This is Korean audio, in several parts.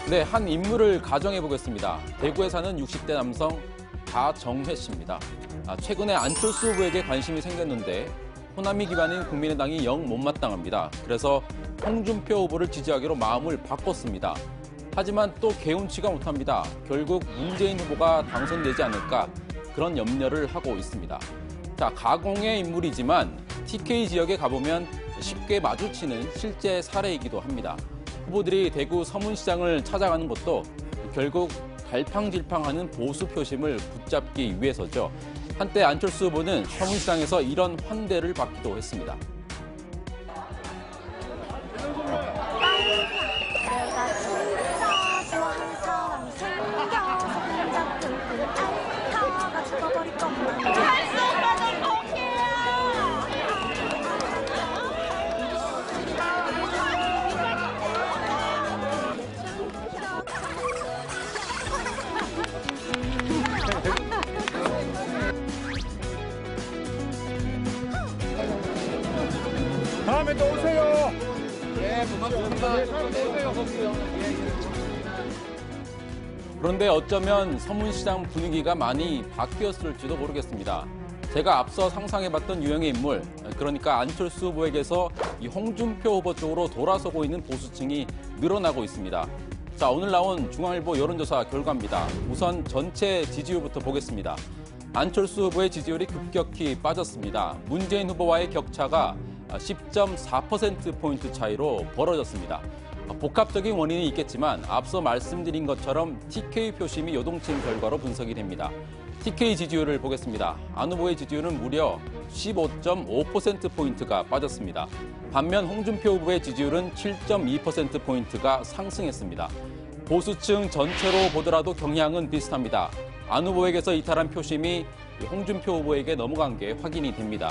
네, 한 인물을 가정해 보겠습니다. 대구에 사는 60대 남성 가정회 씨입니다. 최근에 안철수 후보에게 관심이 생겼는데 호남이 기반인 국민의당이 영 못마땅합니다. 그래서 홍준표 후보를 지지하기로 마음을 바꿨습니다. 하지만 또 개운치가 못합니다. 결국 문재인 후보가 당선되지 않을까 그런 염려를 하고 있습니다. 자, 가공의 인물이지만 TK 지역에 가보면 쉽게 마주치는 실제 사례이기도 합니다. 후보들이 대구 서문시장을 찾아가는 것도 결국 갈팡질팡하는 보수 표심을 붙잡기 위해서죠. 한때 안철수 후보는 서문시장에서 이런 환대를 받기도 했습니다. 내가 진짜 좋아하는 사람이 생겨서 혼자 끙끙 앓다가 죽어버릴 것만 다음에 또 오세요. 네, 고맙습니다. 오세요. 그런데 어쩌면 서문시장 분위기가 많이 바뀌었을지도 모르겠습니다. 제가 앞서 상상해봤던 유형의 인물, 그러니까 안철수 후보에게서 이 홍준표 후보 쪽으로 돌아서고 있는 보수층이 늘어나고 있습니다. 자, 오늘 나온 중앙일보 여론조사 결과입니다. 우선 전체 지지율부터 보겠습니다. 안철수 후보의 지지율이 급격히 빠졌습니다. 문재인 후보와의 격차가 10.4%포인트 차이로 벌어졌습니다. 복합적인 원인이 있겠지만 앞서 말씀드린 것처럼 TK 표심이 요동친 결과로 분석이 됩니다. TK 지지율을 보겠습니다. 안 후보의 지지율은 무려 15.5%포인트가 빠졌습니다. 반면 홍준표 후보의 지지율은 7.2%포인트가 상승했습니다. 보수층 전체로 보더라도 경향은 비슷합니다. 안 후보에게서 이탈한 표심이 홍준표 후보에게 넘어간 게 확인이 됩니다.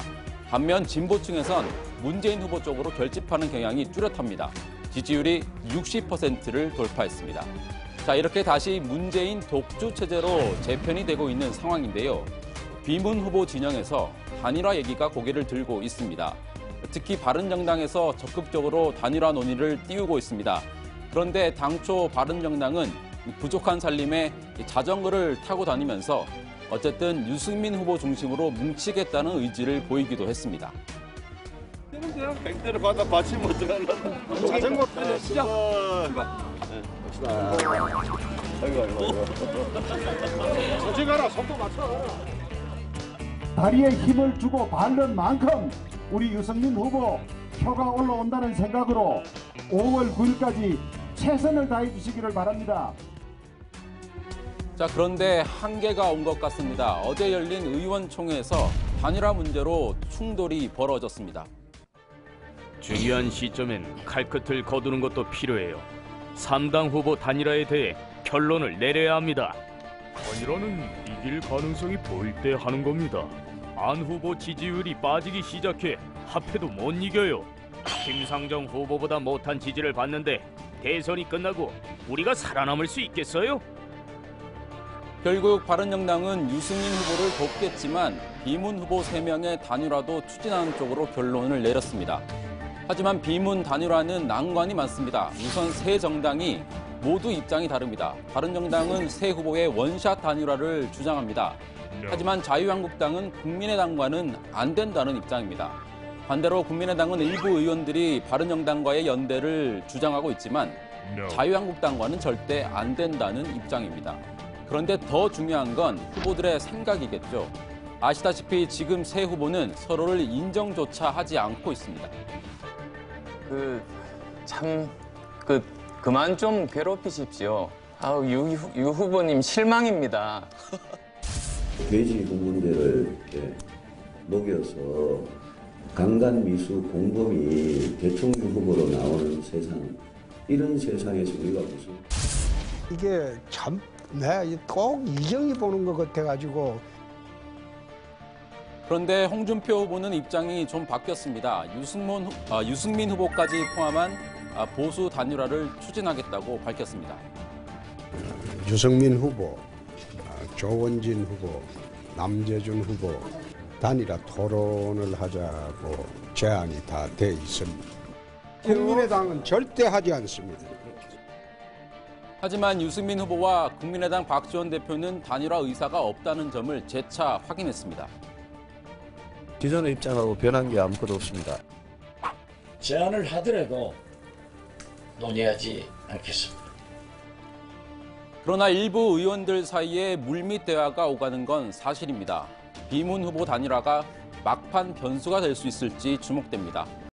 반면 진보층에선 문재인 후보 쪽으로 결집하는 경향이 뚜렷합니다. 지지율이 60%를 돌파했습니다. 자, 이렇게 다시 문재인 독주 체제로 재편이 되고 있는 상황인데요. 비문 후보 진영에서 단일화 얘기가 고개를 들고 있습니다. 특히 바른정당에서 적극적으로 단일화 논의를 띄우고 있습니다. 그런데 당초 바른정당은 부족한 살림에 자전거를 타고 다니면서 어쨌든 유승민 후보 중심으로 뭉치겠다는 의지를 보이기도 했습니다. 백대를 받아 받치면 어떡하려고. 자전거 시작. 아이고. 저기 가라. 속도 맞춰. 다리에 힘을 주고 바른 만큼 우리 유승민 후보 표가 올라온다는 생각으로 5월 9일까지 최선을 다해 주시기를 바랍니다. 자, 그런데 한계가 온 것 같습니다. 어제 열린 의원총회에서 단일화 문제로 충돌이 벌어졌습니다. 중요한 시점엔 칼끝을 거두는 것도 필요해요. 3당 후보 단일화에 대해 결론을 내려야 합니다. 단일화는 이길 가능성이 보일 때 하는 겁니다. 안 후보 지지율이 빠지기 시작해 합해도 못 이겨요. 김상정 후보보다 못한 지지를 받는데 대선이 끝나고 우리가 살아남을 수 있겠어요? 결국 바른정당은 유승민 후보를 돕겠지만 비문 후보 3명의 단일화도 추진하는 쪽으로 결론을 내렸습니다. 하지만 비문 단일화는 난관이 많습니다. 우선 세 정당이 모두 입장이 다릅니다. 바른정당은 세 후보의 원샷 단일화를 주장합니다. 하지만 자유한국당은 국민의당과는 안 된다는 입장입니다. 반대로 국민의당은 일부 의원들이 바른정당과의 연대를 주장하고 있지만 자유한국당과는 절대 안 된다는 입장입니다. 그런데 더 중요한 건 후보들의 생각이겠죠. 아시다시피 지금 세 후보는 서로를 인정조차 하지 않고 있습니다. 그만 좀 괴롭히십시오. 유 후보님 실망입니다. 돼지 공군대를 녹여서 강간 미수 공범이 대통령 후보로 나오는 세상, 이런 세상에서 우리가 무슨 이게 참 꼭 이정이 보는 것 같아가지고. 그런데 홍준표 후보는 입장이 좀 바뀌었습니다. 유승민 후보까지 포함한 보수 단일화를 추진하겠다고 밝혔습니다. 유승민 후보, 조원진 후보, 남재준 후보 단일화 토론을 하자고 제안이 다 돼 있습니다. 국민의당은 절대 하지 않습니다. 하지만 유승민 후보와 국민의당 박지원 대표는 단일화 의사가 없다는 점을 재차 확인했습니다. 기존의 입장하고 변한 게 아무것도 없습니다. 제안을 하더라도 논의하지 않겠습니다. 그러나 일부 의원들 사이에 물밑 대화가 오가는 건 사실입니다. 비문 후보 단일화가 막판 변수가 될 수 있을지 주목됩니다.